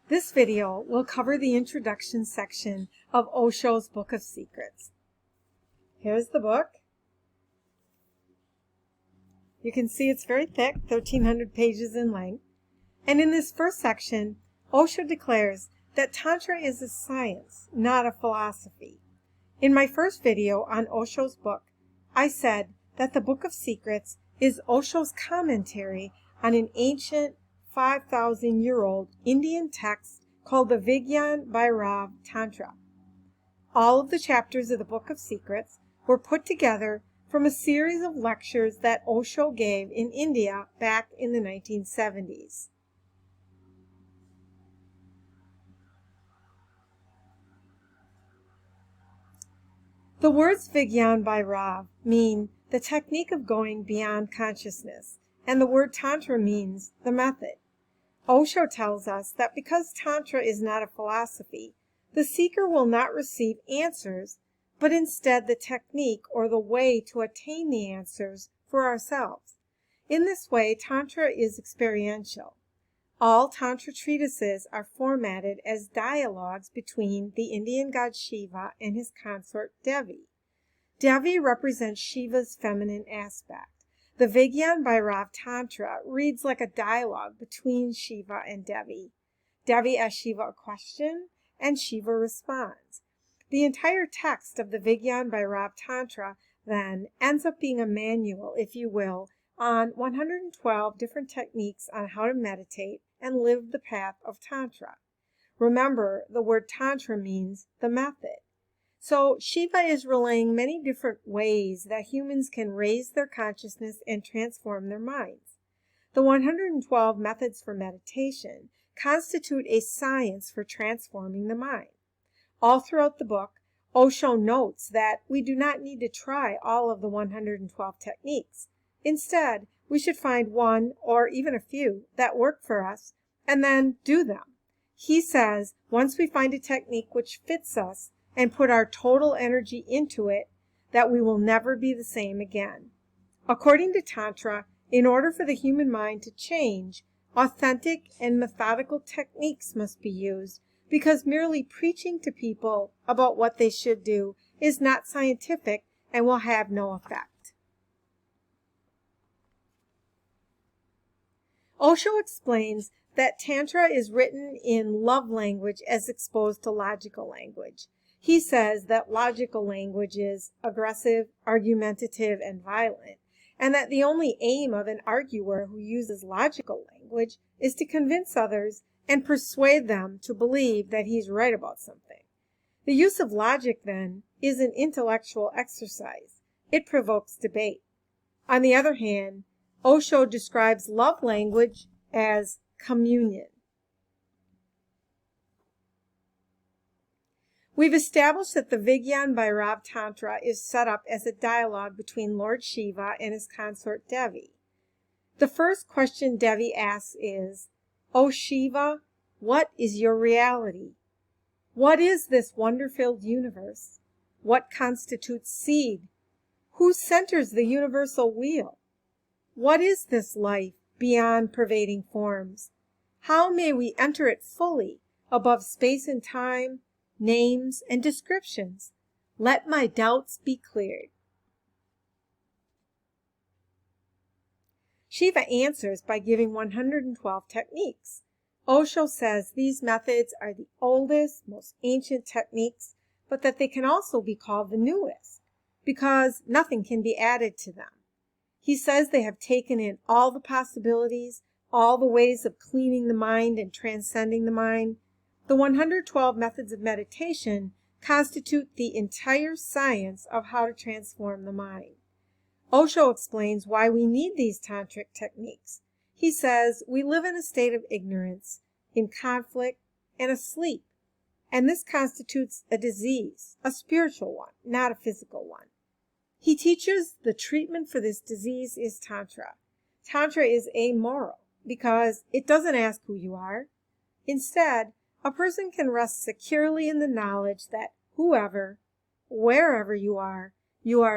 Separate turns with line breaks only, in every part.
This video will cover the introduction section of Osho's Book of Secrets. Here's the book. You can see it's very thick, 1,300 pages in length. And in this first section, Osho declares that Tantra is a science, not a philosophy. In my first video on Osho's book, I said that the Book of Secrets is Osho's commentary on an ancient 5,000-year-old Indian text called the Vigyan Bhairav Tantra. All of the chapters of the Book of Secrets were put together from a series of lectures that Osho gave in India back in the 1970s. The words vigyan bhairav mean the technique of going beyond consciousness, and the word Tantra means the method. Osho tells us that because Tantra is not a philosophy, the seeker will not receive answers, but instead the technique or the way to attain the answers for ourselves. In this way, Tantra is experiential. All Tantra treatises are formatted as dialogues between the Indian god Shiva and his consort Devi. Devi represents Shiva's feminine aspect. The Vigyan Bhairav Tantra reads like a dialogue between Shiva and Devi. Devi asks Shiva a question, and Shiva responds. The entire text of the Vigyan Bhairav Tantra then ends up being a manual, if you will, on 112 different techniques on how to meditate and live the path of Tantra. Remember, the word Tantra means the method. So Shiva is relaying many different ways that humans can raise their consciousness and transform their minds. The 112 methods for meditation constitute a science for transforming the mind. All throughout the book, Osho notes that we do not need to try all of the 112 techniques. Instead, we should find one or even a few that work for us and then do them. He says once we find a technique which fits us and put our total energy into it, that we will never be the same again. According to Tantra, in order for the human mind to change, authentic and methodical techniques must be used, because merely preaching to people about what they should do is not scientific and will have no effect. Osho explains that Tantra is written in love language as exposed to logical language. He says that logical language is aggressive, argumentative, and violent, and that the only aim of an arguer who uses logical language is to convince others and persuade them to believe that he's right about something. The use of logic, then, is an intellectual exercise. It provokes debate. On the other hand, Osho describes love language as communion. We've established that the Vigyan Bhairav Tantra is set up as a dialogue between Lord Shiva and his consort Devi. The first question Devi asks is, "O Shiva, what is your reality? What is this wonder-filled universe? What constitutes seed? Who centers the universal wheel? What is this life beyond pervading forms? How may we enter it fully above space and time, names and descriptions? Let my doubts be cleared." Shiva answers by giving 112 techniques. Osho says these methods are the oldest, most ancient techniques, but that they can also be called the newest, because nothing can be added to them. He says they have taken in all the possibilities, all the ways of cleaning the mind and transcending the mind. The 112 methods of meditation constitute the entire science of how to transform the mind. Osho explains why we need these tantric techniques. He says we live in a state of ignorance, in conflict, and asleep, and this constitutes a disease, a spiritual one, not a physical one. He teaches the treatment for this disease is Tantra. Tantra is amoral because it doesn't ask who you are. Instead, a person can rest securely in the knowledge that whoever, wherever you are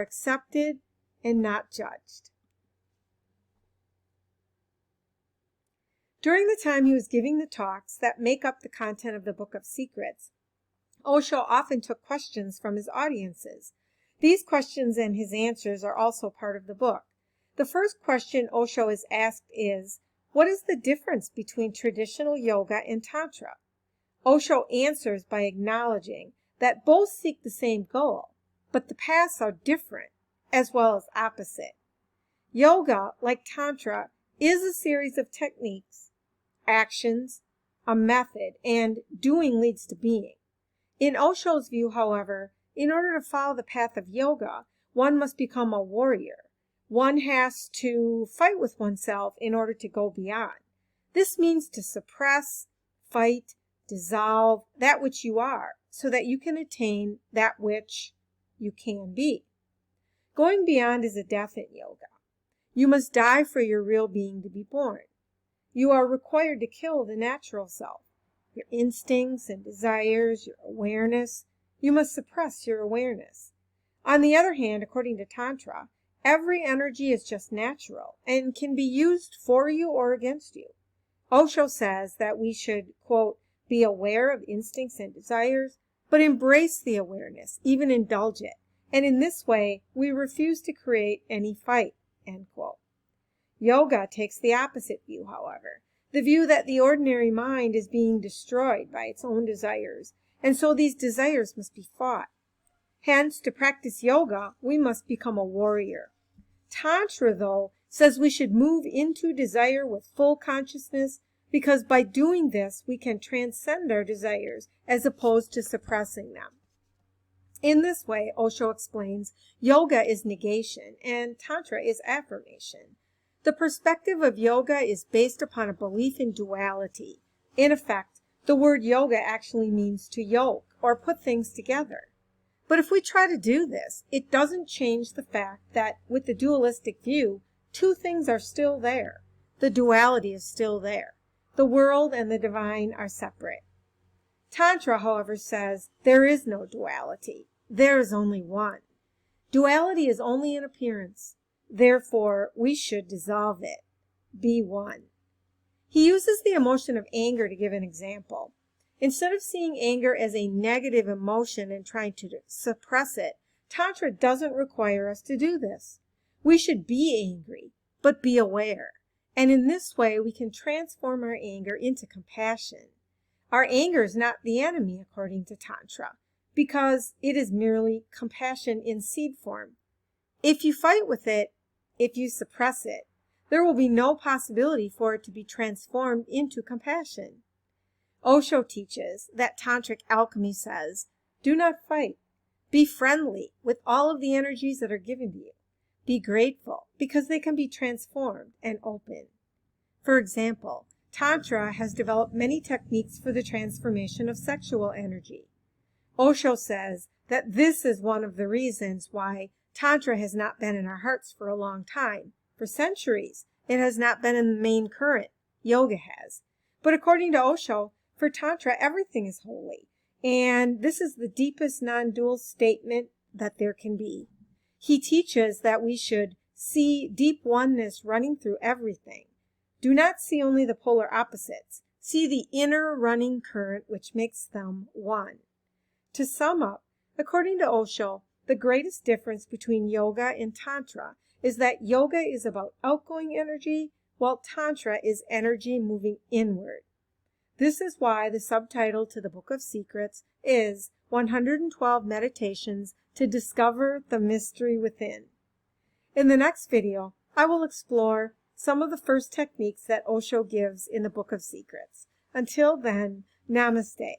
accepted and not judged. During the time he was giving the talks that make up the content of the Book of Secrets, Osho often took questions from his audiences. These questions and his answers are also part of the book. The first question Osho is asked is, what is the difference between traditional yoga and Tantra? Osho answers by acknowledging that both seek the same goal, but the paths are different as well as opposite. Yoga, like Tantra, is a series of techniques, actions, a method, and doing leads to being. In Osho's view, however, in order to follow the path of yoga, one must become a warrior. One has to fight with oneself in order to go beyond. This means to suppress, fight, dissolve that which you are, so that you can attain that which you can be. Going beyond is a death in yoga. You must die for your real being to be born. You are required to kill the natural self, your instincts and desires, your awareness. You must suppress your awareness. On the other hand, according to Tantra, every energy is just natural and can be used for you or against you. Osho says that we should, quote, be aware of instincts and desires, but embrace the awareness, even indulge it. And in this way, we refuse to create any fight, end quote. Yoga takes the opposite view, however, the view that the ordinary mind is being destroyed by its own desires, and so these desires must be fought. Hence, to practice yoga, we must become a warrior. Tantra, though, says we should move into desire with full consciousness, because by doing this, we can transcend our desires as opposed to suppressing them. In this way, Osho explains, yoga is negation and Tantra is affirmation. The perspective of yoga is based upon a belief in duality. In effect, the word yoga actually means to yoke or put things together. But if we try to do this, it doesn't change the fact that with the dualistic view, two things are still there. The duality is still there. The world and the divine are separate. Tantra, however, says there is no duality. There is only one. Duality is only an appearance. Therefore, we should dissolve it. Be one. He uses the emotion of anger to give an example. Instead of seeing anger as a negative emotion and trying to suppress it, Tantra doesn't require us to do this. We should be angry, but be aware. And in this way, we can transform our anger into compassion. Our anger is not the enemy, according to Tantra, because it is merely compassion in seed form. If you fight with it, if you suppress it, there will be no possibility for it to be transformed into compassion. Osho teaches that Tantric alchemy says, do not fight. Be friendly with all of the energies that are given to you. Be grateful because they can be transformed and open. For example, Tantra has developed many techniques for the transformation of sexual energy. Osho says that this is one of the reasons why Tantra has not been in our hearts for a long time. For centuries, it has not been in the main current. Yoga has. But according to Osho, for Tantra, everything is holy. And this is the deepest non-dual statement that there can be. He teaches that we should see deep oneness running through everything. Do not see only the polar opposites. See the inner running current which makes them one. To sum up, according to Osho, the greatest difference between yoga and Tantra is that yoga is about outgoing energy, while Tantra is energy moving inward. This is why the subtitle to the Book of Secrets is 112 Meditations to Discover the Mystery Within. In the next video, I will explore some of the first techniques that Osho gives in the Book of Secrets. Until then, namaste.